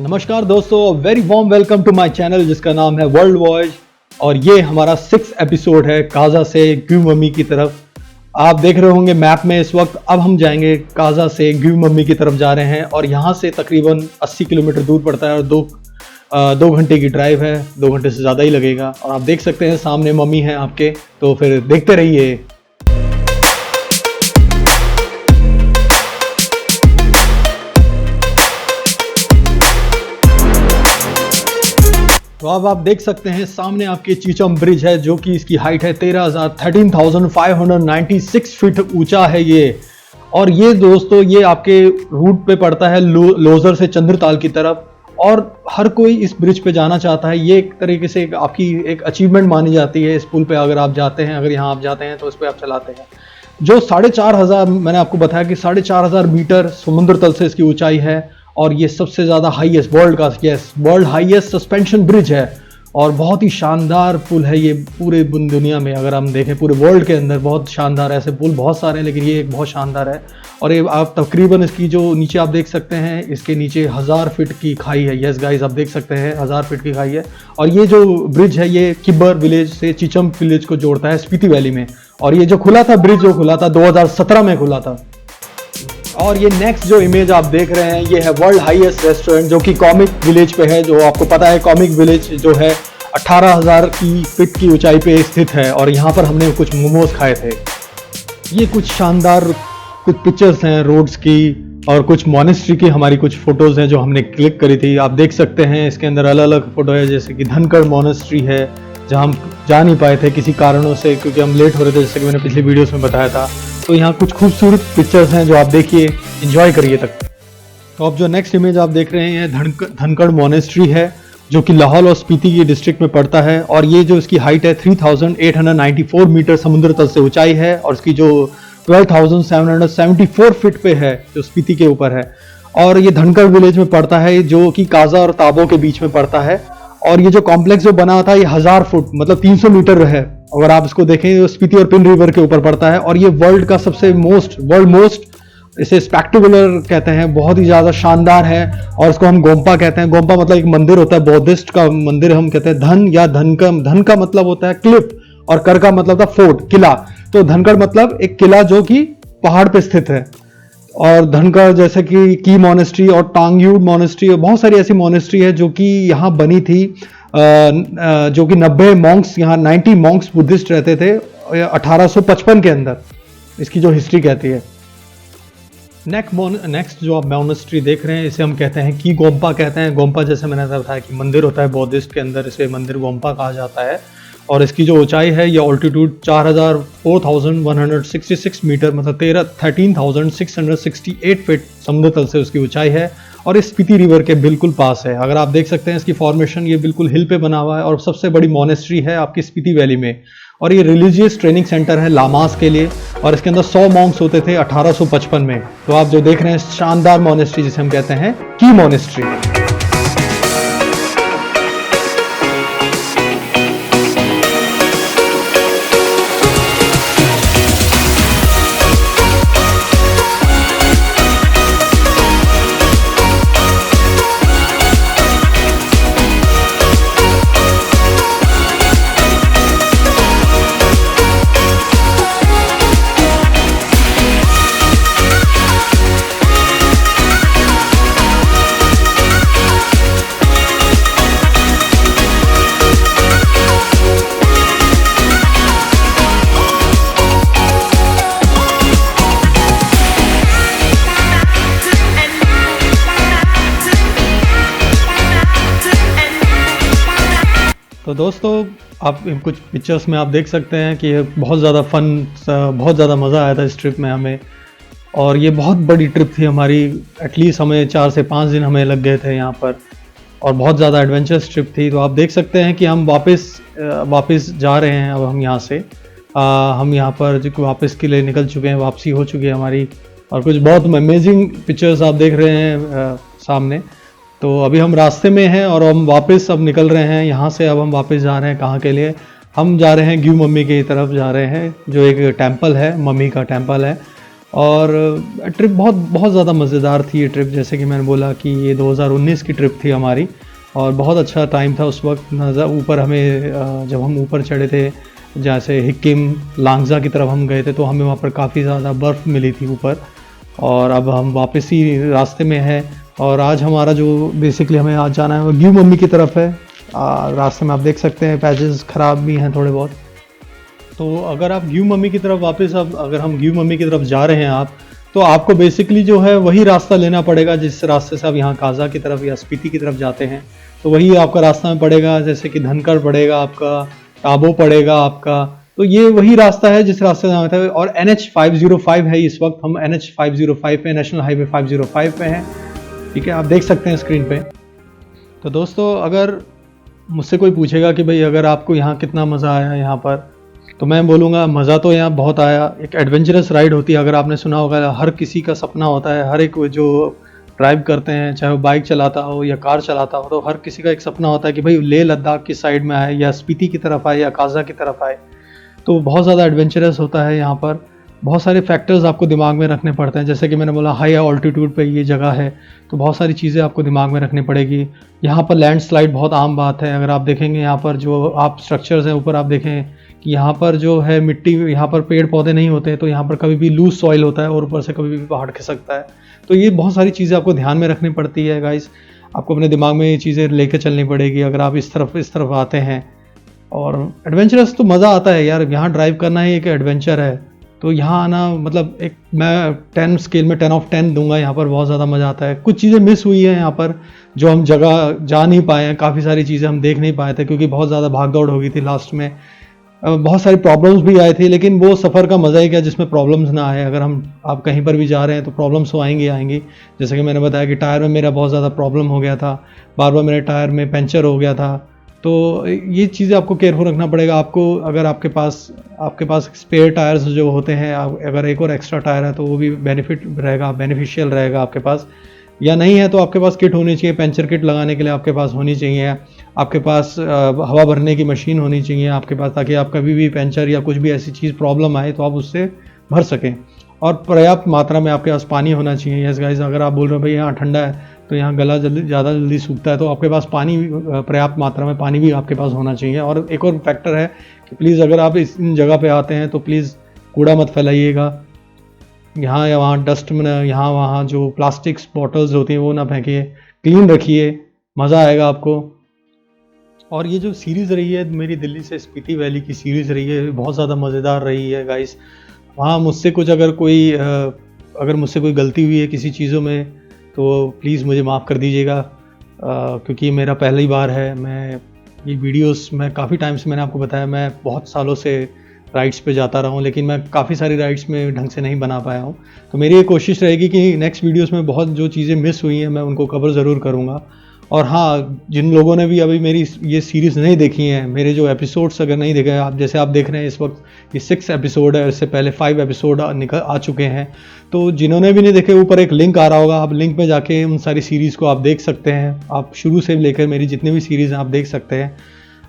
नमस्कार दोस्तों, very warm welcome to my channel जिसका नाम है वर्ल्ड वॉयज। और ये हमारा 6th एपिसोड है काजा से ग्यू मम्मी की तरफ। आप देख रहे होंगे मैप में इस वक्त। अब हम जाएंगे काजा से ग्यू मम्मी की तरफ जा रहे हैं और यहाँ से तकरीबन 80 किलोमीटर दूर पड़ता है और दो घंटे की ड्राइव है। 2 घंटे से ज़्यादा ही लगेगा। और आप देख सकते हैं सामने मम्मी है आपके, तो फिर देखते रहिए। तो अब आप देख सकते हैं सामने आपके चीचम ब्रिज है, जो कि इसकी हाइट है 13,596 फीट ऊंचा है ये। और ये दोस्तों ये आपके रूट पे पड़ता है लोजर से चंद्रताल की तरफ। और हर कोई इस ब्रिज पे जाना चाहता है। ये एक तरीके से आपकी एक अचीवमेंट मानी जाती है। इस पुल पे अगर आप जाते हैं, अगर यहाँ आप जाते हैं तो इस पे आप चलाते हैं। जो 4,500, मैंने आपको बताया कि 4,500 मीटर समुद्र तल से इसकी ऊंचाई है। और ये सबसे ज़्यादा highest world highest suspension bridge है। और बहुत ही शानदार पुल है ये। पूरे दुनिया में अगर हम देखें, पूरे वर्ल्ड के अंदर बहुत शानदार ऐसे पुल बहुत सारे हैं, लेकिन ये एक बहुत शानदार है। और ये आप तकरीबन इसकी जो नीचे आप देख सकते हैं, इसके नीचे 1000 फीट की खाई है। यस गाइस, आप देख सकते हैं 1000 फीट की खाई है। और ये जो ब्रिज है ये किब्बर विलेज से चीचम विलेज को जोड़ता है स्पीति वैली में। और ये जो खुला था ब्रिज, जो खुला था 2017 में खुला था। और ये नेक्स्ट जो इमेज आप देख रहे हैं ये है वर्ल्ड हाईएस्ट रेस्टोरेंट, जो कि कॉमिक विलेज पे है। जो आपको पता है कॉमिक विलेज जो है 18,000 की फीट की ऊंचाई पे स्थित है। और यहाँ पर हमने कुछ मोमोज खाए थे। ये कुछ शानदार कुछ पिक्चर्स हैं रोड्स की, और कुछ मॉनेस्ट्री की हमारी कुछ फोटोज हैं जो हमने क्लिक करी थी। आप देख सकते हैं इसके अंदर अलग अलग फोटो है, जैसे कि धनकड़ मॉनेस्ट्री है जहाँ हम जा नहीं पाए थे किसी कारणों से, क्योंकि हम लेट हो रहे थे, जैसे कि मैंने पिछली वीडियोस में बताया था। तो यहाँ कुछ खूबसूरत पिक्चर्स हैं जो आप देखिए, एंजॉय करिए तक। तो अब जो नेक्स्ट इमेज आप देख रहे हैं धनकड़ मॉनेस्ट्री है, जो कि लाहौल और स्पीति की डिस्ट्रिक्ट में पड़ता है। और ये जो इसकी हाइट है 3,894 मीटर समुद्र तल से ऊंचाई है। और इसकी जो 12,774 फीट पे है, जो स्पीति के ऊपर है। और ये धनकड़ विलेज में पड़ता है, जो कि काजा और ताबो के बीच में पड़ता है। और ये जो कॉम्प्लेक्स जो बना था ये 1000 फुट मतलब 300 मीटर है। अगर आप इसको देखें, स्पीति और पिन रिवर के ऊपर पड़ता है। और ये वर्ल्ड का सबसे वर्ल्ड मोस्ट इसे स्पेक्टेकुलर कहते हैं, बहुत ही ज्यादा शानदार है। और इसको हम गोम्पा कहते हैं। गोम्पा मतलब एक मंदिर होता है, बौद्धिस्ट का मंदिर हम कहते हैं। धन का मतलब होता है क्लिफ, और कर का मतलब था फोर्ट, किला। तो धनकड़ मतलब एक किला जो कि पहाड़ पे स्थित है। और धनकड़ जैसे कि की मॉनेस्ट्री और टांगयूड मॉनेस्ट्री, और बहुत सारी ऐसी मॉनेस्ट्री है जो कि यहाँ बनी थी। जो कि 90 मॉन्क्स, यहाँ 90 मॉन्क्स बुद्धिस्ट रहते थे 1855 के अंदर। इसकी जो हिस्ट्री कहती है। नेक्स्ट जो आप मॉनेस्ट्री देख रहे हैं, इसे हम कहते हैं की गोम्पा कहते हैं। गोम्पा जैसे मैंने बताया कि मंदिर होता है बौद्धिस्ट के अंदर, इसे मंदिर गोम्पा कहा जाता है। और इसकी जो ऊंचाई है ये ऑल्टीट्यूड 4,166 मीटर मतलब 13,668 फीट समुद्र तल से उसकी ऊंचाई है। और इस स्पीति रिवर के बिल्कुल पास है। अगर आप देख सकते हैं इसकी फॉर्मेशन, ये बिल्कुल हिल पे बना हुआ है। और सबसे बड़ी मॉनेस्ट्री है आपकी स्पीति वैली में। और ये रिलीजियस ट्रेनिंग सेंटर है लामास के लिए। और इसके अंदर 100 मॉन्क्स होते थे 1855 में। तो आप जो देख रहे हैं शानदार मॉनेस्ट्री, जिसे हम कहते हैं की मॉनेस्ट्री। तो दोस्तों आप कुछ पिक्चर्स में आप देख सकते हैं कि बहुत ज़्यादा बहुत ज़्यादा मज़ा आया था इस ट्रिप में हमें। और ये बहुत बड़ी ट्रिप थी हमारी। एटलीस्ट हमें 4 से 5 दिन हमें लग गए थे यहाँ पर। और बहुत ज़्यादा एडवेंचरस ट्रिप थी। तो आप देख सकते हैं कि हम वापस जा रहे हैं। अब हम यहाँ से हम यहाँ पर जो वापस के लिए निकल चुके हैं, वापसी हो चुकी है हमारी। और कुछ बहुत अमेजिंग पिक्चर्स आप देख रहे हैं सामने। तो अभी हम रास्ते में हैं और हम वापस अब निकल रहे हैं यहाँ से। अब हम वापस जा रहे हैं कहाँ के लिए? हम जा रहे हैं ग्यू मम्मी की तरफ जा रहे हैं, जो एक टेम्पल है, मम्मी का टेम्पल है। और ट्रिप बहुत बहुत ज़्यादा मज़ेदार थी ये ट्रिप। जैसे कि मैंने बोला कि ये 2019 की ट्रिप थी हमारी और बहुत अच्छा टाइम था उस वक्त। ऊपर हमें जब हम ऊपर चढ़े थे, जैसे हिक्किम लांगजा की तरफ हम गए थे, तो हमें वहाँ पर काफ़ी ज़्यादा बर्फ़ मिली थी ऊपर। और अब हम वापस ही रास्ते में हैं और आज हमारा जो बेसिकली हमें आज जाना है वो ग्यू मम्मी की तरफ है। रास्ते में आप देख सकते हैं पैचेस ख़राब भी हैं थोड़े बहुत। तो अगर आप ग्यू मम्मी की तरफ वापस अब अगर हम ग्यू मम्मी की तरफ जा रहे हैं आप, तो आपको बेसिकली जो है वही रास्ता लेना पड़ेगा जिस रास्ते से आप यहाँ काजा की तरफ या स्पीति की तरफ जाते हैं। तो वही आपका रास्ता में पड़ेगा, जैसे कि धनकड़ पड़ेगा आपका, टाबो पड़ेगा आपका। तो ये वही रास्ता है जिस रास्ते से हम थे। और NH 505 है इस वक्त, हम NH 505 पे, नेशनल हाईवे 505 पे हैं। ठीक है, आप देख सकते हैं स्क्रीन पे। तो दोस्तों, अगर मुझसे कोई पूछेगा कि भाई अगर आपको यहाँ कितना मज़ा आया यहाँ पर, तो मैं बोलूँगा मज़ा तो यहाँ बहुत आया। एक एडवेंचरस राइड होती है, अगर आपने सुना होगा, हर किसी का सपना होता है, हर एक जो ड्राइव करते हैं, चाहे वो बाइक चलाता हो या कार चलाता हो, तो हर किसी का एक सपना होता है कि भाई लेह लद्दाख की साइड में आए या स्पीति की तरफ आए या काजा की तरफ आए। तो बहुत ज़्यादा एडवेंचरस होता है यहाँ पर। बहुत सारे फैक्टर्स आपको दिमाग में रखने पड़ते हैं। जैसे कि मैंने बोला हाई ऑल्टीट्यूड पे ये जगह है, तो बहुत सारी चीज़ें आपको दिमाग में रखनी पड़ेगी। यहाँ पर लैंडस्लाइड बहुत आम बात है। अगर आप देखेंगे यहाँ पर जो आप स्ट्रक्चर्स हैं ऊपर, आप देखें कि यहाँ पर जो है मिट्टी, यहाँ पर पेड़ पौधे नहीं होते, तो यहाँ पर कभी भी लूज सॉइल होता है और ऊपर से कभी भी पहाड़ खिसकता है। तो ये बहुत सारी चीज़ें आपको ध्यान में रखनी पड़ती है गाइस। आपको अपने दिमाग में ये चीज़ें लेके चलनी पड़ेगी अगर आप इस तरफ आते हैं। और एडवेंचरस तो मज़ा आता है यार, यहाँ ड्राइव करना ही एक एडवेंचर है। तो यहाँ आना मतलब एक मैं 10 स्केल में 10 ऑफ 10 दूंगा। यहाँ पर बहुत ज़्यादा मज़ा आता है। कुछ चीज़ें मिस हुई हैं यहाँ पर जो हम जगह जा नहीं पाए हैं, काफ़ी सारी चीज़ें हम देख नहीं पाए थे क्योंकि बहुत ज़्यादा भाग दौड़ हो गई थी लास्ट में। बहुत सारी प्रॉब्लम्स भी आए थे, लेकिन वो सफ़र का मज़ा ही क्या जिसमें प्रॉब्लम्स ना आए। अगर आप कहीं पर भी जा रहे हैं तो प्रॉब्लम्स तो आएंगी। जैसे कि मैंने बताया कि टायर में मेरा बहुत ज़्यादा प्रॉब्लम हो गया था, बार बार मेरे टायर में पंचर हो गया था। तो ये चीज़ें आपको केयरफुल रखना पड़ेगा। आपको अगर आपके पास स्पेयर टायर्स जो होते हैं, अगर एक और एक्स्ट्रा टायर है तो वो भी बेनिफिशियल रहेगा आपके पास। या नहीं है तो आपके पास किट होनी चाहिए, पंचर किट लगाने के लिए आपके पास होनी चाहिए। आपके पास हवा भरने की मशीन होनी चाहिए आपके पास, ताकि आप कभी भी पंचर या कुछ भी ऐसी चीज़ प्रॉब्लम आए तो आप उससे भर सकें। और पर्याप्त मात्रा में आपके पास पानी होना चाहिए। यस गाइस, अगर आप बोल रहे हो भाई यहाँ ठंडा है तो यहाँ गला ज़्यादा जल्दी सूखता है, तो आपके पास पानी, पर्याप्त मात्रा में पानी भी आपके पास होना चाहिए। और एक और फैक्टर है कि प्लीज़ अगर आप इन जगह पे आते हैं तो प्लीज़ कूड़ा मत फैलाइएगा यहाँ या वहाँ, डस्ट में यहाँ वहाँ जो प्लास्टिक्स बॉटल्स होती हैं वो ना फेंकिए, क्लीन रखिए, मज़ा आएगा आपको। और ये जो सीरीज़ रही है मेरी दिल्ली से स्पीति वैली की सीरीज़ रही है, बहुत ज़्यादा मज़ेदार रही है गाइस। वहाँ मुझसे कुछ अगर मुझसे कोई गलती हुई है किसी चीज़ों में तो प्लीज़ मुझे माफ़ कर दीजिएगा, क्योंकि मेरा पहली बार है। मैं काफ़ी टाइम से, मैंने आपको बताया, मैं बहुत सालों से राइड्स पे जाता रहा हूँ, लेकिन मैं काफ़ी सारी राइड्स में ढंग से नहीं बना पाया हूँ। तो मेरी ये कोशिश रहेगी कि नेक्स्ट वीडियोस में बहुत जो चीज़ें मिस हुई हैं मैं उनको कवर ज़रूर करूँगा। और हाँ, जिन लोगों ने भी अभी मेरी ये सीरीज़ नहीं देखी हैं, मेरे जो एपिसोड्स अगर नहीं देखे हैं, आप जैसे आप देख रहे हैं इस वक्त ये 6 एपिसोड है, इससे पहले 5 एपिसोड आ चुके हैं। तो जिन्होंने भी नहीं देखे, ऊपर एक लिंक आ रहा होगा, आप लिंक में जाके उन सारी सीरीज़ को आप देख सकते हैं। आप शुरू से लेकर मेरी जितनी भी सीरीज़ हैं आप देख सकते हैं।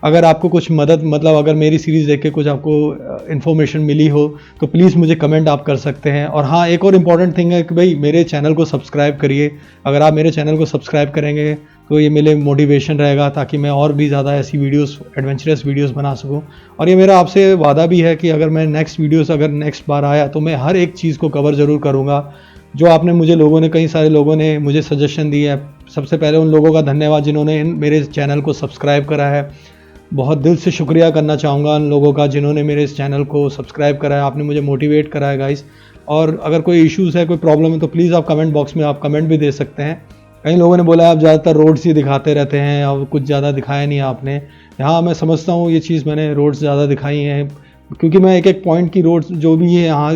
अगर आपको कुछ अगर मेरी सीरीज़ देख के कुछ आपको इन्फॉर्मेशन मिली हो तो प्लीज़ मुझे कमेंट आप कर सकते हैं। और हाँ, एक और इम्पॉर्टेंट थिंग है कि भाई मेरे चैनल को सब्सक्राइब करिए। अगर आप मेरे चैनल को सब्सक्राइब करेंगे तो ये मेरे मोटिवेशन रहेगा, ताकि मैं और भी ज़्यादा ऐसी एडवेंचरस वीडियोस बना सकूं। और ये मेरा आपसे वादा भी है कि अगर मैं नेक्स्ट बार आया तो मैं हर एक चीज़ को कवर ज़रूर करूँगा जो कई सारे लोगों ने मुझे सजेशन दी है। सबसे पहले उन लोगों का धन्यवाद जिन्होंने मेरे चैनल को सब्सक्राइब करा है। बहुत दिल से शुक्रिया करना चाहूँगा उन लोगों का जिन्होंने मेरे इस चैनल को सब्सक्राइब करा है। आपने मुझे मोटिवेट करा है गाइस। और अगर कोई इश्यूज़ है, कोई प्रॉब्लम है, तो प्लीज़ आप कमेंट बॉक्स में आप कमेंट भी दे सकते हैं। कई लोगों ने बोला है आप ज़्यादातर रोड्स ही दिखाते रहते हैं और कुछ ज़्यादा दिखाया नहीं आपने। हाँ, मैं समझता हूँ ये चीज़, मैंने रोड्स ज़्यादा दिखाई हैं क्योंकि मैं एक पॉइंट की रोड्स जो भी है यहाँ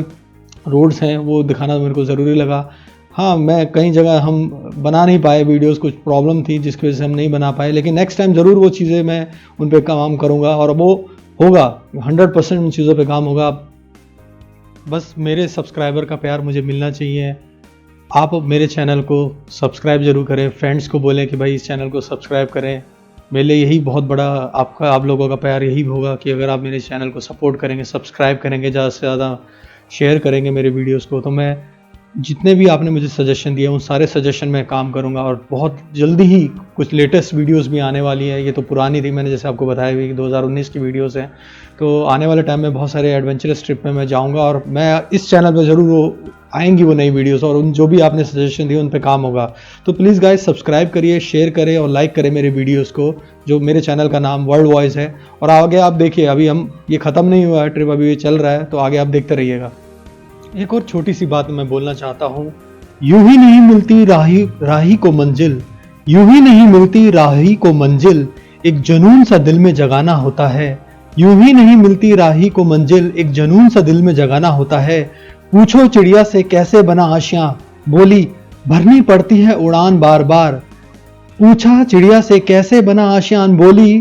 रोड्स हैं वो दिखाना मेरे को ज़रूरी लगा। हाँ, मैं कई जगह हम बना नहीं पाए वीडियोस, कुछ प्रॉब्लम थी जिसकी वजह से हम नहीं बना पाए, लेकिन नेक्स्ट टाइम ज़रूर वो चीज़ें मैं उन पर काम करूँगा और वो होगा 100% उन चीज़ों पे काम होगा। बस मेरे सब्सक्राइबर का प्यार मुझे मिलना चाहिए। आप मेरे चैनल को सब्सक्राइब ज़रूर करें, फ्रेंड्स को बोलें कि भाई इस चैनल को सब्सक्राइब करें। मेरे लिए यही बहुत बड़ा आप लोगों का प्यार यही होगा कि अगर आप मेरे चैनल को सपोर्ट करेंगे, सब्सक्राइब करेंगे, ज़्यादा से ज़्यादा शेयर करेंगे मेरे वीडियोस को, तो मैं जितने भी आपने मुझे सजेशन दिए उन सारे सजेशन में काम करूंगा। और बहुत जल्दी ही कुछ लेटेस्ट वीडियोस भी आने वाली है। ये तो पुरानी थी, मैंने जैसे आपको बताया कि 2019 की वीडियोस हैं। तो आने वाले टाइम में बहुत सारे एडवेंचरस ट्रिप में मैं जाऊंगा और मैं इस चैनल पर ज़रूर वो आएंगी वो नई वीडियोस, और उन जो भी आपने सजेशन दिए उन पे काम होगा। तो प्लीज़ गाइस सब्सक्राइब करिए, शेयर करें और लाइक करें मेरे वीडियोस को, जो मेरे चैनल का नाम वर्ल्ड वॉइस है। और आगे आप देखिए, अभी हम ये ख़त्म नहीं हुआ है ट्रिप, अभी ये चल रहा है, तो आगे आप देखते रहिएगा। एक और छोटी सी बात मैं बोलना चाहता हूँ, यूं ही नहीं मिलती राही को मंजिल, यूं ही नहीं मिलती राही को मंजिल, एक जुनून सा दिल में जगाना होता है। यूं ही नहीं मिलती राही को मंजिल, एक जुनून सा दिल में जगाना होता है। पूछो चिड़िया से कैसे बना आशियां, बोली भरनी पड़ती है उड़ान बार बार। पूछा चिड़िया से कैसे बना आशियां, बोली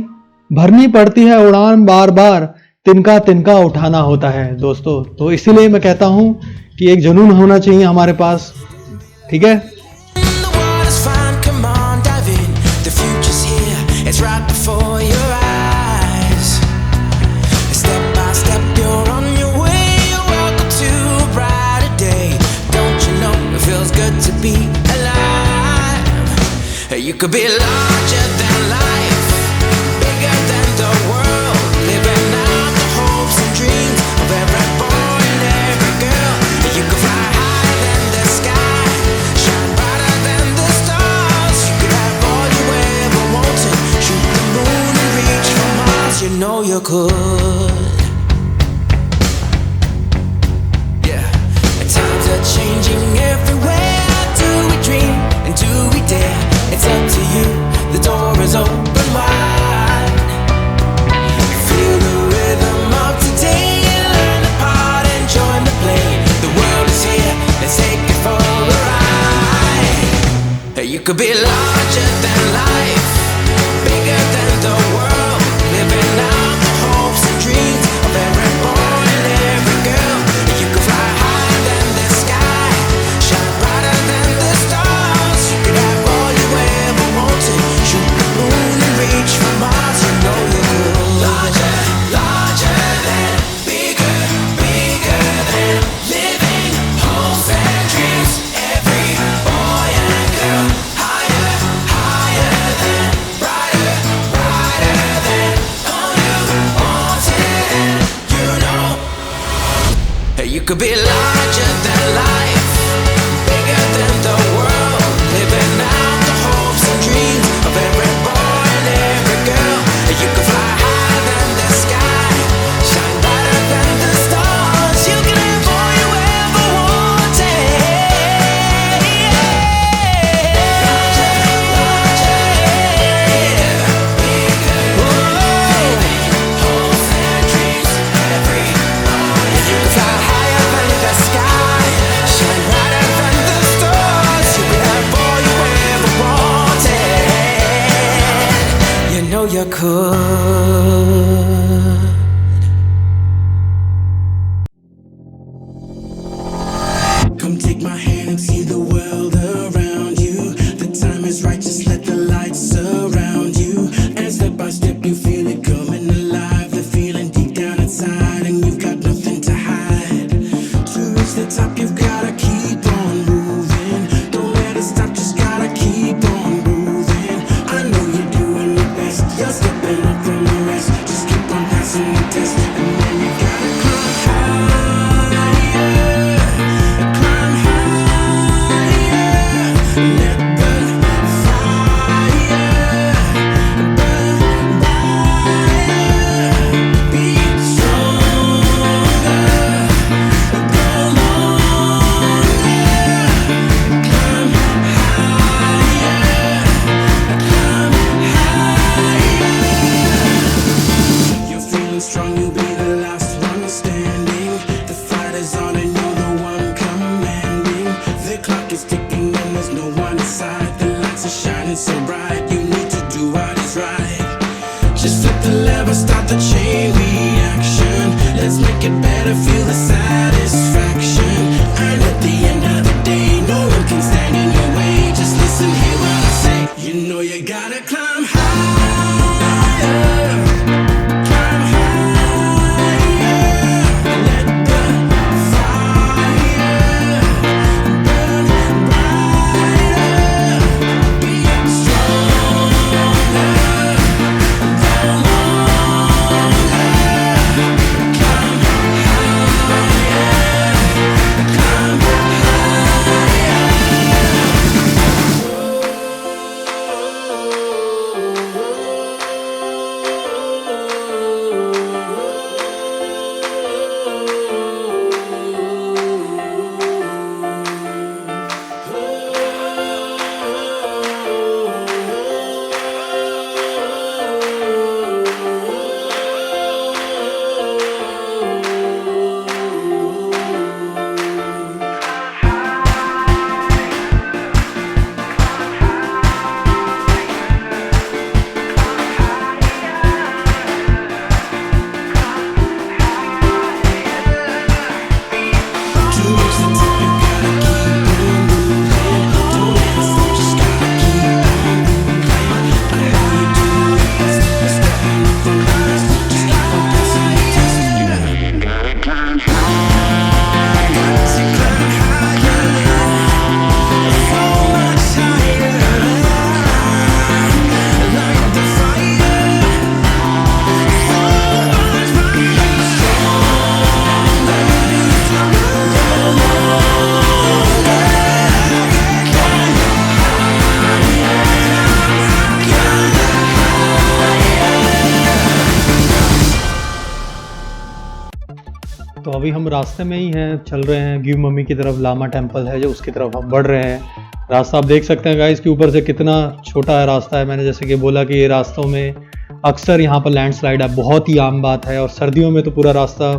भरनी पड़ती है उड़ान बार बार। तिनका तिनका उठाना होता है दोस्तों। तो इसीलिए मैं कहता हूं कि एक जुनून होना चाहिए हमारे पास, ठीक है। You could be larger than life, bigger than the world, living out the hopes and dreams of every boy and every girl. You could fly higher than the sky, shine brighter than the stars. You could have all you ever wanted, shoot the moon and reach for Mars. You know you could. Yeah, and times are changing everywhere. Do we dream and do we dare? It's up to you, the door is open wide. Feel the rhythm of today, learn the part and join the play. The world is here, let's take it for a ride. You could be larger than life, bigger than the world, living out the hopes and dreams of every boy and every girl. You could fly higher than the sky, shine brighter than the stars. You could have all you ever wanted, shoot the moon and reach for Mars. You know you could. Larger, larger than, bigger, bigger than, living hopes and dreams. Every boy and girl, higher, higher than, brighter, brighter than, all you wanted. You know, you could be larger than life, bigger than the world, living out the hopes and dreams of every boy and every girl. You could fly higher than the sky, shine brighter than the stars. You can have all you ever wanted. Larger, larger, bigger, bigger, living hopes and dreams. Every boy, you could fly higher than the sky, shine brighter than the stars. You could have all you ever wanted. You know you could. Come take my hand and see the world around you. The time is right, just let the light surround you. And step by step you feel it coming alive. The feeling deep down inside, and you've got nothing to hide. To reach the top you've gotta keep on moving. Don't let it stop, just gotta keep on moving. I know you're doing your best, you're stepping up from the rest. Just keep on passing the test, and then you gotta climb higher, climb higher. Let the fire burn brighter. Be stronger, go longer. Climb higher, climb higher. You're feeling strong, you'll be the last one standing. The fight is on and you're the one commanding. The clock is ticking and there's no one inside. The lights are shining so bright, you need to do what is right. Just flip the lever, start the chain reaction. Let's make it better, feel the satisfaction. And at the end of the day, no one can stand in your way. Just listen, hear what I say. You know you gotta climb higher, climb higher. Let the fire तो अभी हम रास्ते में ही हैं, चल रहे हैं give mummy की तरफ। लामा टेम्पल है जो, उसकी तरफ हम बढ़ रहे हैं। रास्ता आप देख सकते हैं गाइस कि ऊपर से कितना छोटा है रास्ता है। मैंने जैसे कि बोला कि ये रास्तों में अक्सर यहाँ पर लैंडस्लाइड है, बहुत ही आम बात है। और सर्दियों में तो पूरा रास्ता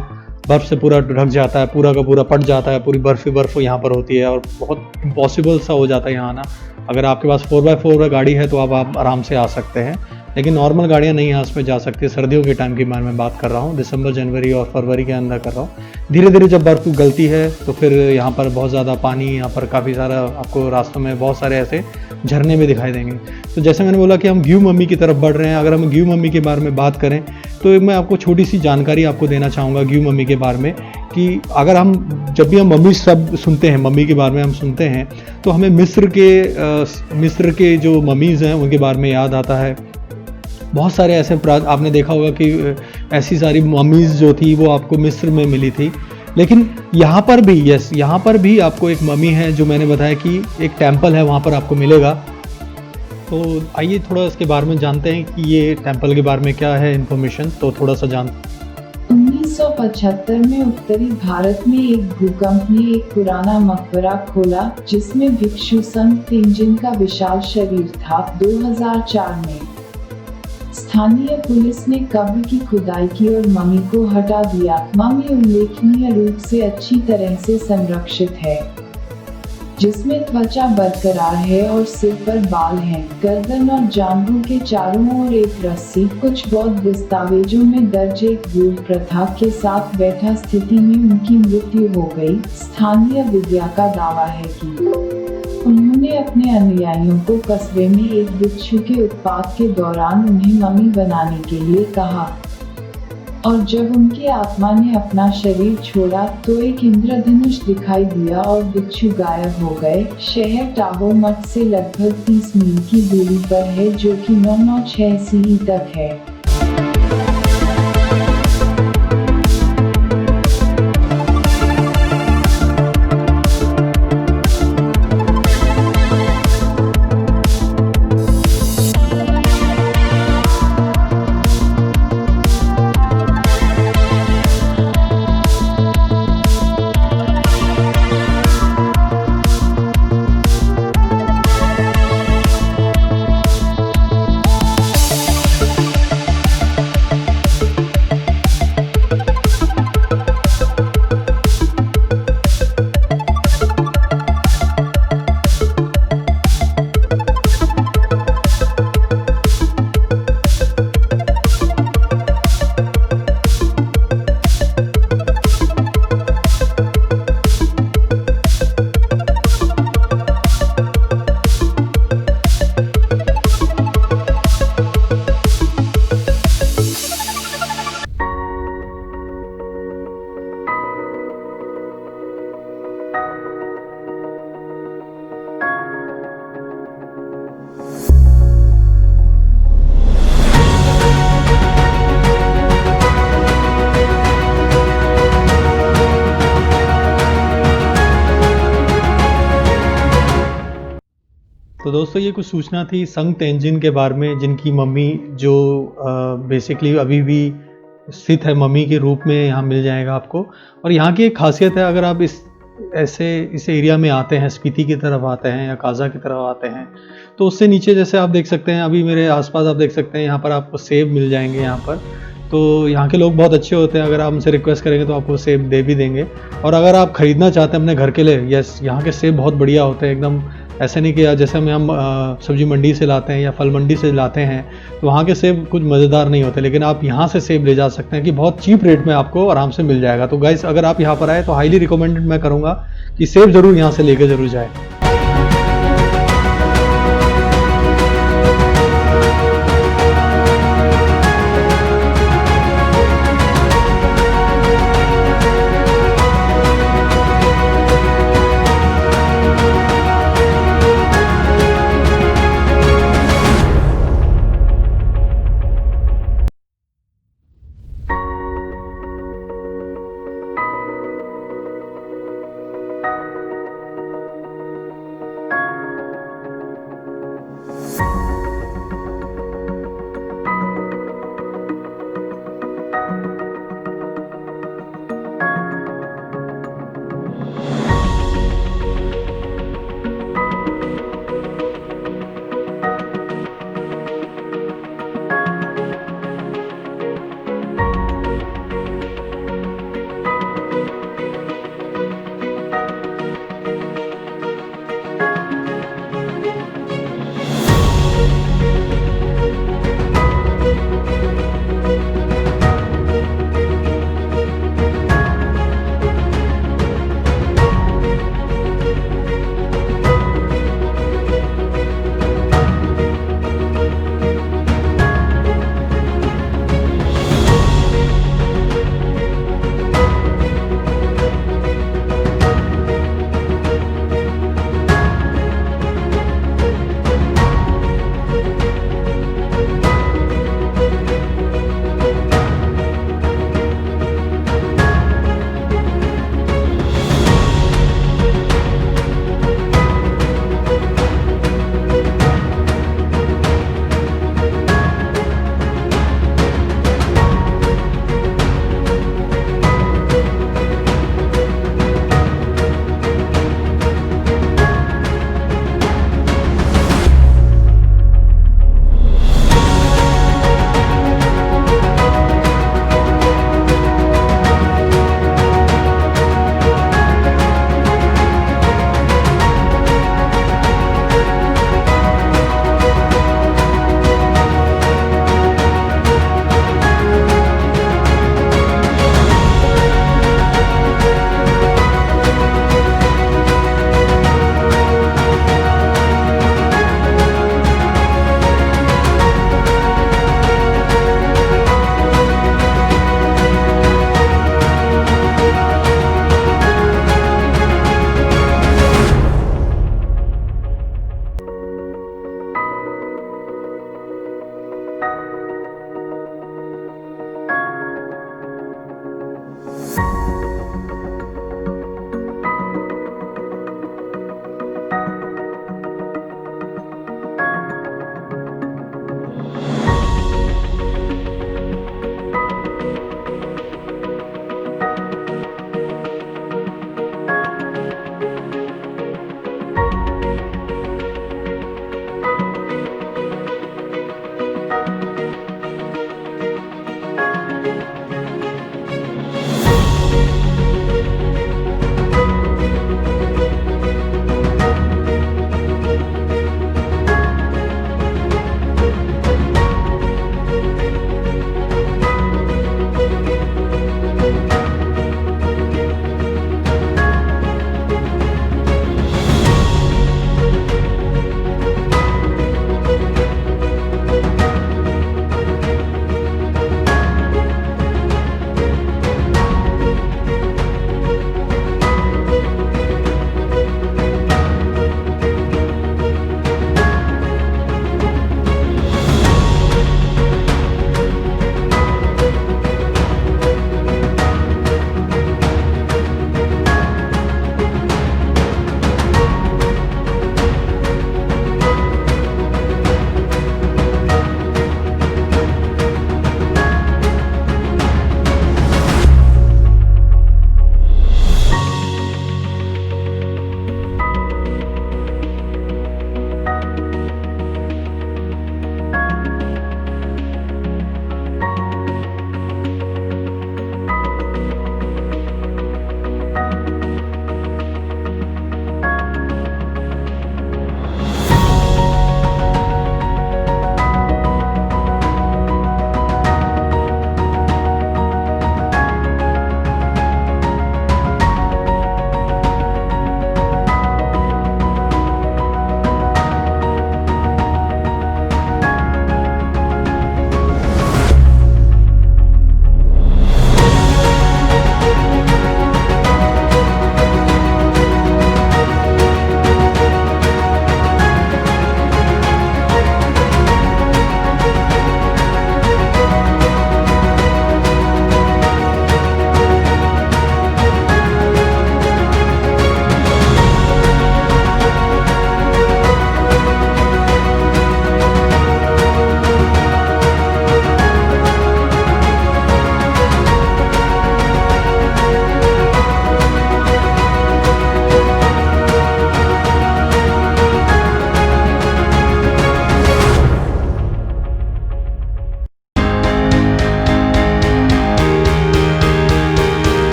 बर्फ़ से पूरा ढक जाता है, पूरा का पूरा पट जाता है, पूरी बर्फ़ ही बर्फ़ यहाँ पर होती है और बहुत इम्पॉसिबल सा हो जाता है यहाँ आना। अगर आपके पास 4x4 गाड़ी है तो आप आराम से आ सकते हैं, लेकिन नॉर्मल गाड़ियाँ नहीं यहाँ में जा सकती। सर्दियों के टाइम की मैं बात कर रहा हूँ, दिसंबर, जनवरी और फरवरी के अंदर कर रहा हूँ। धीरे धीरे जब बर्फ़ गलती है तो फिर यहाँ पर बहुत ज़्यादा पानी, यहाँ पर काफ़ी सारा आपको रास्तों में बहुत सारे ऐसे झरने भी दिखाई देंगे। तो जैसे मैंने बोला कि हम गिव मम्मी की तरफ बढ़ रहे हैं। अगर हम गिव मम्मी के बारे में बात करें तो मैं आपको छोटी सी जानकारी आपको देना चाहूँगा गिव मम्मी के बारे में, कि अगर हम जब भी हम मम्मी शब्द सुनते हैं, मम्मी के बारे में हम सुनते हैं, तो हमें मिस्र के जो मम्मीज़ हैं उनके बारे में याद आता है। बहुत सारे ऐसे आपने देखा होगा कि ऐसी सारी मम्मीज़ जो थी वो आपको मिस्र में मिली थी। लेकिन यहाँ पर भी यहाँ पर भी आपको एक मम्मी है जो मैंने बताया कि एक टेम्पल है, वहाँ पर आपको मिलेगा। तो आइए थोड़ा इसके बारे में जानते हैं कि ये टेम्पल के बारे में क्या है इन्फॉर्मेशन, तो थोड़ा सा 1975 में उत्तरी भारत में एक भूकंप ने एक पुराना मकबरा खोला जिसमें भिक्षु संत तेंजिन का विशाल शरीर था। 2004 में स्थानीय पुलिस ने कब्र की खुदाई की और मम्मी को हटा दिया। मम्मी उल्लेखनीय रूप से अच्छी तरह से संरक्षित है, जिसमें त्वचा बरकरार है और सिर पर बाल हैं। गर्दन और जांघों के चारों ओर एक रस्सी। कुछ बौद्ध दस्तावेजों में दर्ज एक भूत प्रथा के साथ बैठा स्थिति में उनकी मृत्यु हो गई। स्थानीय विद्या का दावा है कि उन्होंने अपने अनुयायियों को कस्बे में एक भिक्षु के उत्पात के दौरान उन्हें मम्मी बनाने के लिए कहा, और जब उनकी आत्मा ने अपना शरीर छोड़ा तो एक इंद्रधनुष दिखाई दिया और भिक्षु गायब हो गए। शहर टागो मठ से लगभग 30 मील की दूरी पर है, जो कि 996 सीई तक है। तो दोस्तों ये कुछ सूचना थी संग तेंजिन के बारे में, जिनकी मम्मी जो बेसिकली अभी भी स्थित है मम्मी के रूप में यहाँ मिल जाएगा आपको। और यहाँ की एक खासियत है, अगर आप इस एरिया में आते हैं, स्पीति की तरफ आते हैं या काजा की तरफ आते हैं, तो उससे नीचे जैसे आप देख सकते हैं, अभी मेरे आसपास आप देख सकते हैं यहाँ पर आपको सेब मिल जाएंगे यहाँ पर। तो यहाँ के लोग बहुत अच्छे होते हैं, अगर आप उनसे रिक्वेस्ट करेंगे तो आपको सेब दे भी देंगे। और अगर आप ख़रीदना चाहते हैं अपने घर के लिए, यहाँ के सेब बहुत बढ़िया होते हैं एकदम। ऐसे नहीं कि जैसे हम सब्जी मंडी से लाते हैं या फल मंडी से लाते हैं तो वहाँ के सेब कुछ मज़ेदार नहीं होते, लेकिन आप यहाँ से सेब ले जा सकते हैं कि बहुत चीप रेट में आपको आराम से मिल जाएगा। तो गाइस अगर आप यहाँ पर आए तो हाईली रिकमेंडेड मैं करूँगा कि सेब ज़रूर यहाँ से लेके ज़रूर जाए।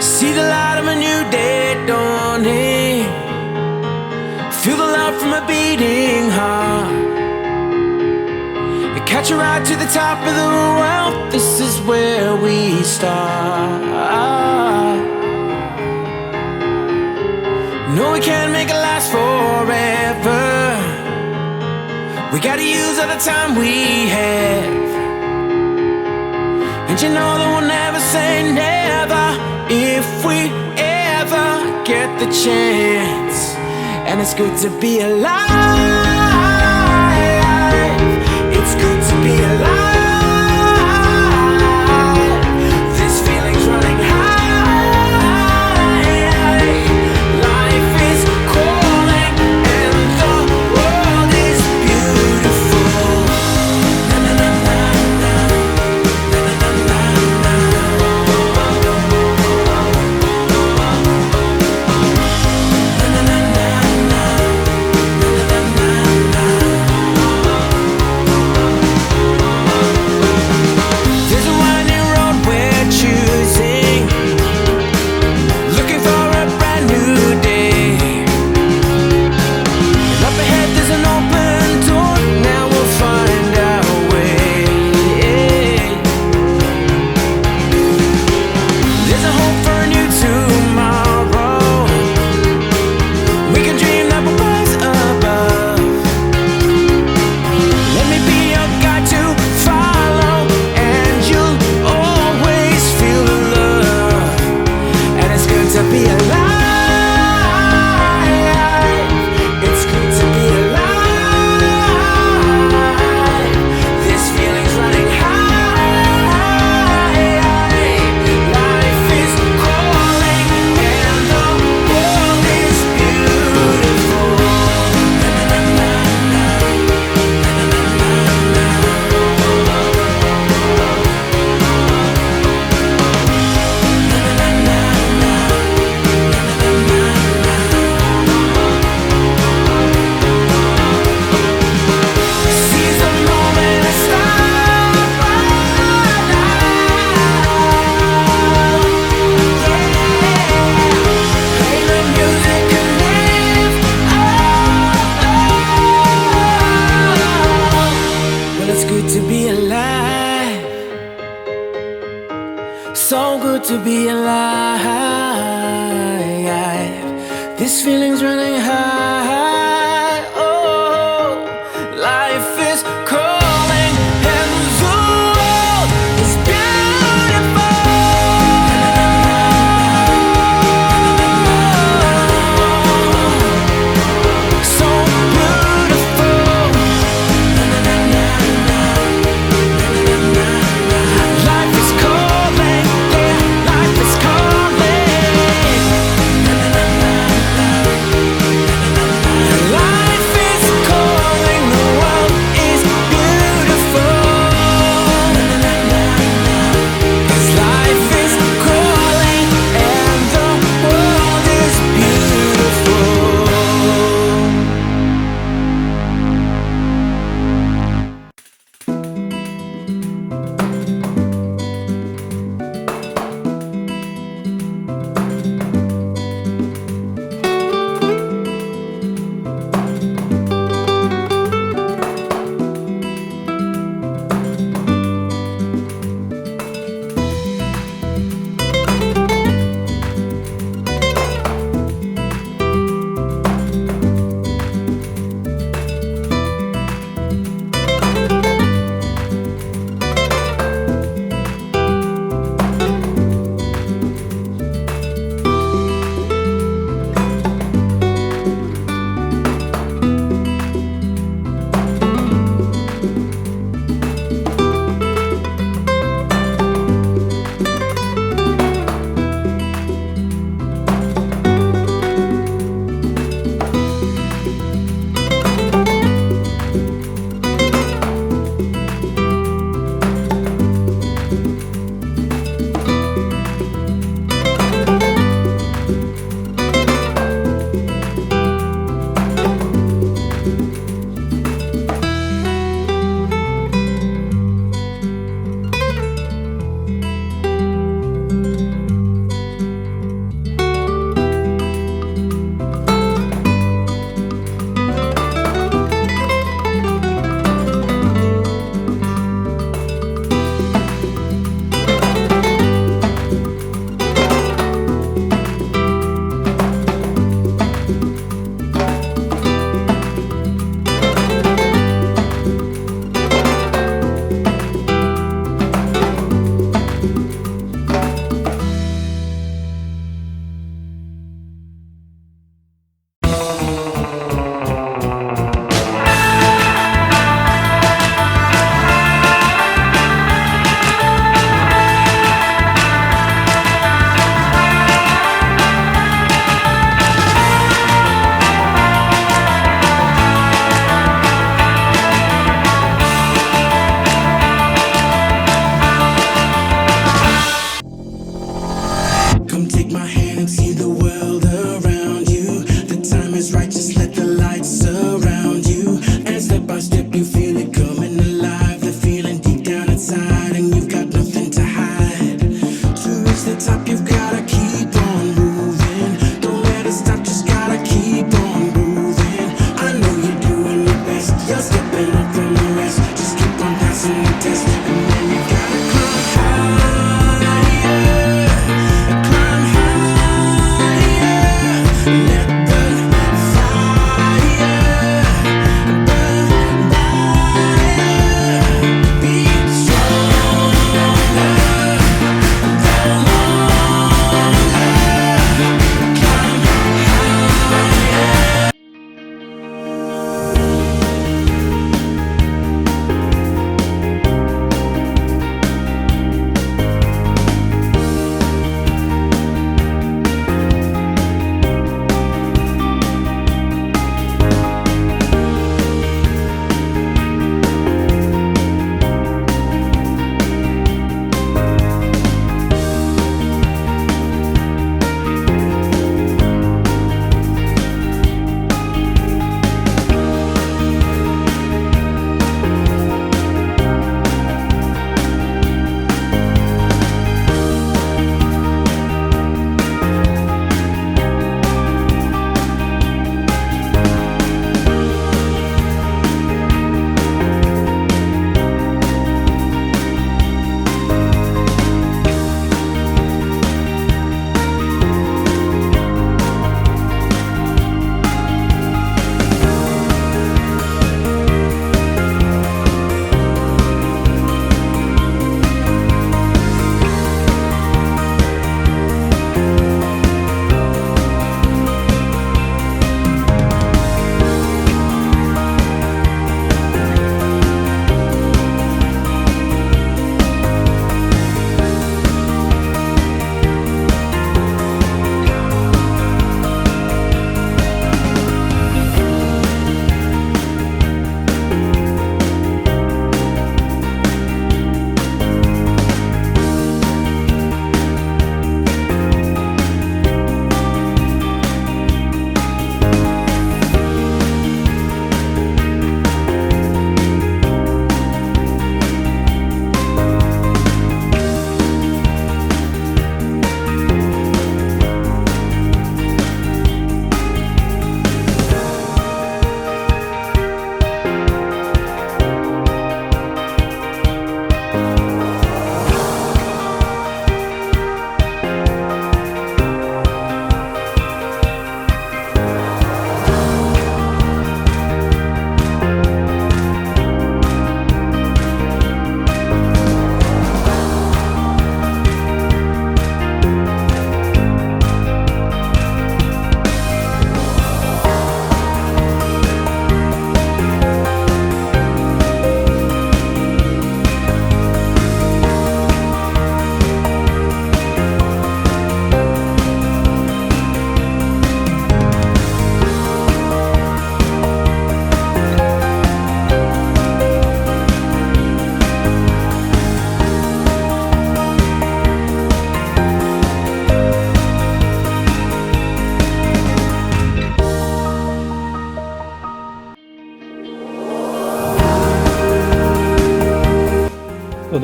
See the light of a new day dawning. Feel the love from a beating heart. And catch a ride to the top of the world. This is where we start. No, we can't make it last forever. We gotta use all the time we have. And you know that we'll never say never if we ever get the chance. And it's good to be alive. It's good to be alive. This feeling's running high. Life is calling and the world is beautiful. Na na na na na. Na na na na na. Na na na na na. Na na na na na. There's a winding road we're choosing, looking for a brand new day. And up ahead there's an open door, now we'll find our way. There's a hope for a new tomorrow. We can dream that we'll rise above. Let me be your guide to follow, and you'll always feel the love. And it's good to be alive. It's good to be alive. This feeling's running high. Life is calling and the world is beautiful. Na na na na. Seize the moment and stop right now. Play the music and live. Well, it's good to be alive. So good to be alive. This feeling's running high. Oh, life is calling and the world is beautiful. So beautiful. Life is calling, yeah, life is calling.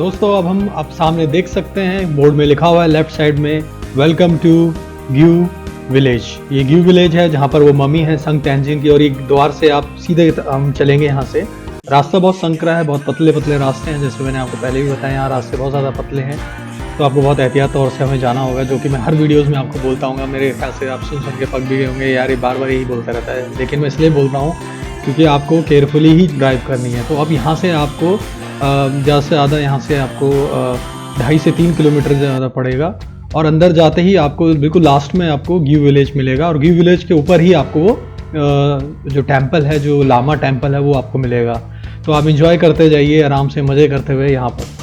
दोस्तों अब हम आप सामने देख सकते हैं board में लिखा हुआ है लेफ्ट साइड में वेलकम टू ग्यू विलेज। ये ग्यू विलेज है जहाँ पर वो मम्मी है संग तेंजिन की, और एक द्वार से आप सीधे हम चलेंगे यहाँ से। रास्ता बहुत संकरा है, बहुत पतले पतले रास्ते हैं, जैसे मैंने आपको पहले भी बताया, यहाँ रास्ते बहुत ज़्यादा पतले हैं, तो आपको बहुत एहतियात तौर से हमें जाना होगा, जो कि मैं हर वीडियोस में आपको बोलता हूँ। मेरे ख्याल से आप सुन के पक भी गए होंगे यार ये बार बार यही बोलता रहता है, लेकिन मैं इसलिए बोल रहा हूँ क्योंकि आपको केयरफुली ही ड्राइव करनी है। तो अब यहाँ से आपको ज़्यादा से ज़्यादा यहाँ से आपको 2.5 से 3 किलोमीटर ज़्यादा पड़ेगा, और अंदर जाते ही आपको बिल्कुल लास्ट में आपको ग्यू विलेज मिलेगा, और ग्यू विलेज के ऊपर ही आपको वो जो टेम्पल है, जो लामा टेम्पल है, वो आपको मिलेगा। तो आप इंजॉय करते जाइए आराम से, मज़े करते हुए यहाँ पर।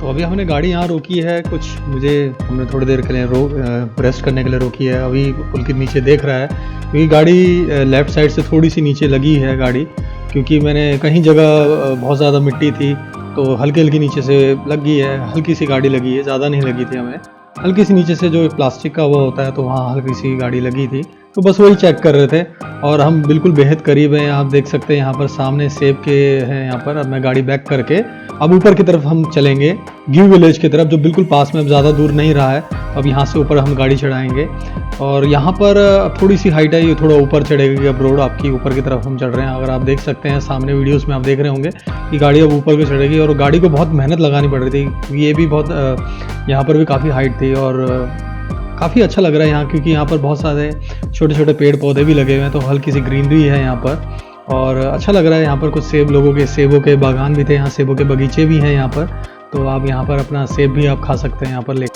अभी हमने गाड़ी यहाँ रोकी है, हमने थोड़ी देर के लिए रेस्ट करने के लिए रोकी है। अभी पुल के नीचे देख रहा है क्योंकि गाड़ी लेफ़्ट साइड से थोड़ी सी नीचे लगी है गाड़ी, क्योंकि मैंने कहीं जगह बहुत ज़्यादा मिट्टी थी तो हल्की हल्की नीचे से लग गई है, हल्की सी गाड़ी लगी है, ज़्यादा नहीं लगी थी हमें, हल्की सी नीचे से जो प्लास्टिक का वो होता है तो वहाँ हल्की सी गाड़ी लगी थी, तो बस वही चेक कर रहे थे। और हम बिल्कुल बेहद करीब हैं, आप देख सकते हैं यहाँ पर सामने सेब के हैं यहाँ पर। अब मैं गाड़ी बैक करके अब ऊपर की तरफ हम चलेंगे ग्यू विलेज की तरफ, जो बिल्कुल पास में, अब ज़्यादा दूर नहीं रहा है। अब यहाँ से ऊपर हम गाड़ी चढ़ाएंगे और यहाँ पर थोड़ी सी हाइट है, ये थोड़ा ऊपर चढ़ेगी अब रोड आपकी, ऊपर की तरफ हम चढ़ रहे हैं। अगर आप देख सकते हैं सामने वीडियोस में आप देख रहे होंगे कि गाड़ी अब ऊपर को चढ़ेगी और गाड़ी को बहुत मेहनत लगानी पड़ रही थी, ये भी बहुत यहाँ पर भी काफ़ी हाइट थी और काफ़ी अच्छा लग रहा है यहाँ, क्योंकि यहाँ पर बहुत सारे छोटे छोटे पेड़ पौधे भी लगे हुए हैं, तो हल्की सी ग्रीनरी है यहाँ पर और अच्छा लग रहा है। यहाँ पर कुछ सेबों के बागान भी थे, यहाँ सेबों के बगीचे भी हैं यहाँ पर, तो आप यहाँ पर अपना सेब भी आप खा सकते हैं यहाँ पर ले।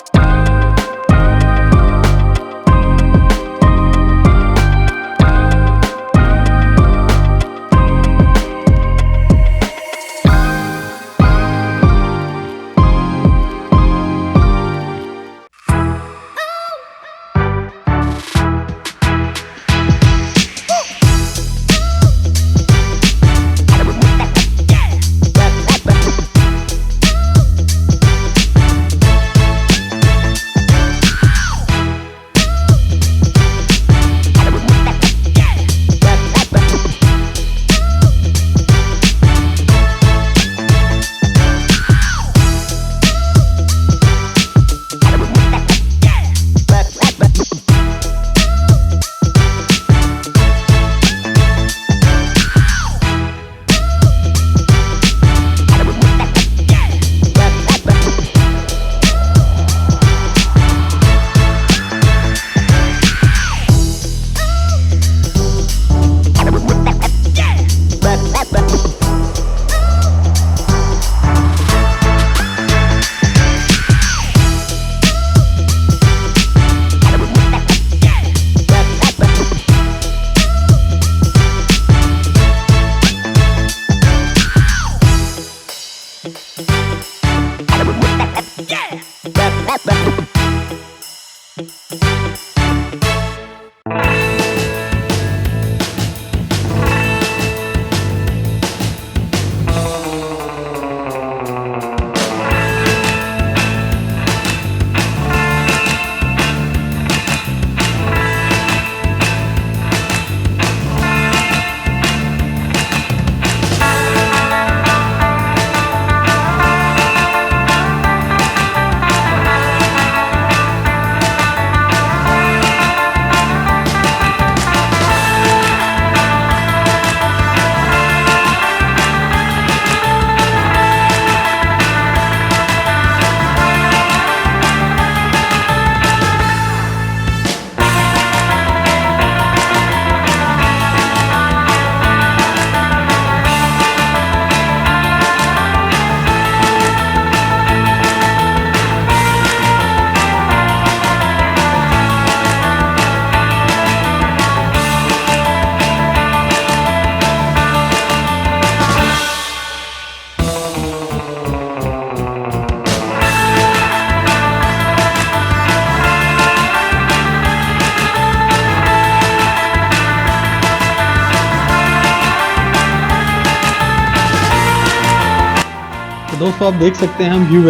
दोस्तों आप देख सकते हैं हम व्यू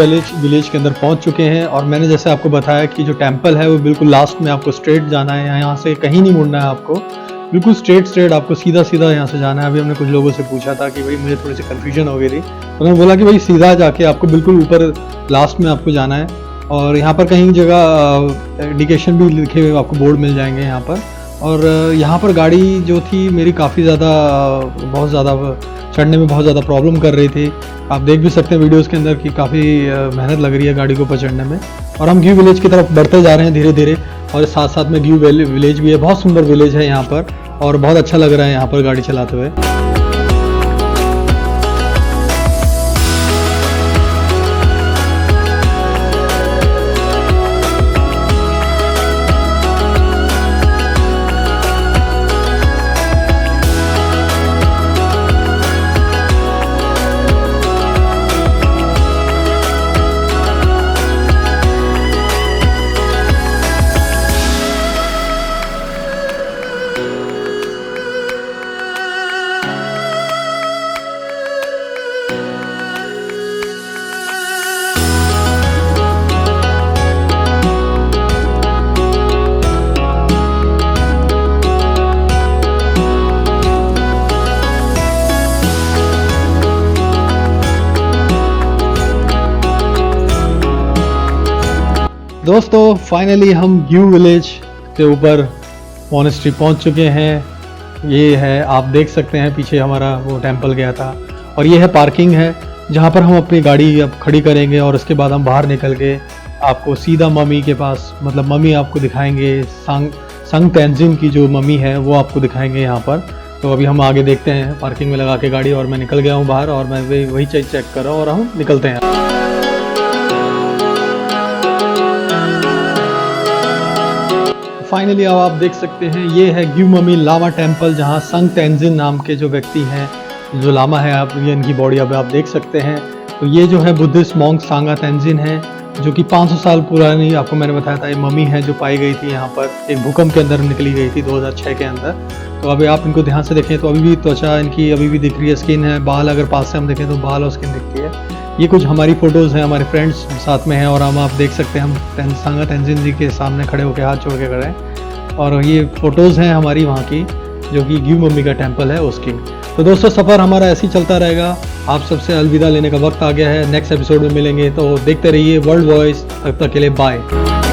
विलेज के अंदर पहुंच चुके हैं और मैंने जैसे आपको बताया कि जो टेंपल है वो बिल्कुल लास्ट में आपको स्ट्रेट जाना है, यहाँ से कहीं नहीं मुड़ना है आपको, बिल्कुल स्ट्रेट आपको सीधा यहाँ से जाना है। अभी हमने कुछ लोगों से पूछा था कि भाई मुझे थोड़ी सी कन्फ्यूजन हो गई थी, तो उन्होंने बोला कि भाई सीधा जाके आपको बिल्कुल ऊपर लास्ट में आपको जाना है और यहाँ पर कहीं जगह इंडिकेशन भी लिखे हुए आपको बोर्ड मिल जाएंगे यहाँ पर। और यहाँ पर गाड़ी जो थी मेरी काफ़ी ज़्यादा बहुत ज़्यादा चढ़ने में बहुत ज़्यादा प्रॉब्लम कर रही थी। आप देख भी सकते हैं वीडियोस के अंदर कि काफ़ी मेहनत लग रही है गाड़ी को ऊपर चढ़ने में। और हम ग्यू विलेज की तरफ बढ़ते जा रहे हैं धीरे धीरे और साथ साथ में ग्यू विलेज भी है, बहुत सुंदर विलेज है यहाँ पर और बहुत अच्छा लग रहा है यहाँ पर गाड़ी चलाते हुए। दोस्तों फाइनली हम ग्यू विलेज के ऊपर मोनेस्ट्री पहुंच चुके हैं। ये है, आप देख सकते हैं पीछे हमारा वो टेंपल गया था और ये है पार्किंग है जहां पर हम अपनी गाड़ी अब खड़ी करेंगे और उसके बाद हम बाहर निकल के आपको सीधा मम्मी के पास, मतलब मम्मी आपको दिखाएंगे, संग तेंजिन की जो मम्मी है वो आपको दिखाएंगे यहाँ पर। तो अभी हम आगे देखते हैं पार्किंग में लगा के गाड़ी और मैं निकल गया हूँ बाहर और मैं वही चीज़ चेक कर रहा हूँ और हम निकलते हैं। फाइनली अब आप देख सकते हैं ये है ग्यू मम्मी लामा टेंपल, जहाँ संग तेंजिन नाम के जो व्यक्ति हैं, जो लामा है, आप ये इनकी बॉडी अब आप देख सकते हैं। तो ये जो है बुद्धिस्ट मॉन्क सांगा तेंजिन है जो कि 500 साल पुरानी, आपको मैंने बताया था, ये मम्मी है जो पाई गई थी यहाँ पर एक भूकंप के अंदर निकली गई थी 2006 के अंदर। तो अभी आप इनको ध्यान से देखें तो अभी भी त्वचा इनकी अभी भी दिख रही है, स्किन है, बाल अगर पास से हम देखें तो बाल और स्किन दिखती है। ये कुछ हमारी फ़ोटोज़ हैं, हमारे फ्रेंड्स साथ में हैं और हम आप देख सकते हैं हम सांगा तेंजिन जी के सामने खड़े होकर हाथ जोड़ के खड़े हैं और ये फ़ोटोज़ हैं हमारी वहाँ की जो कि ग्यू मम्मी का टेंपल है उसकी। तो दोस्तों सफ़र हमारा ऐसे ही चलता रहेगा। आप सबसे अलविदा लेने का वक्त आ गया है, नेक्स्ट एपिसोड में मिलेंगे। तो देखते रहिए वर्ल्ड वॉइस, तब तक के लिए बाय।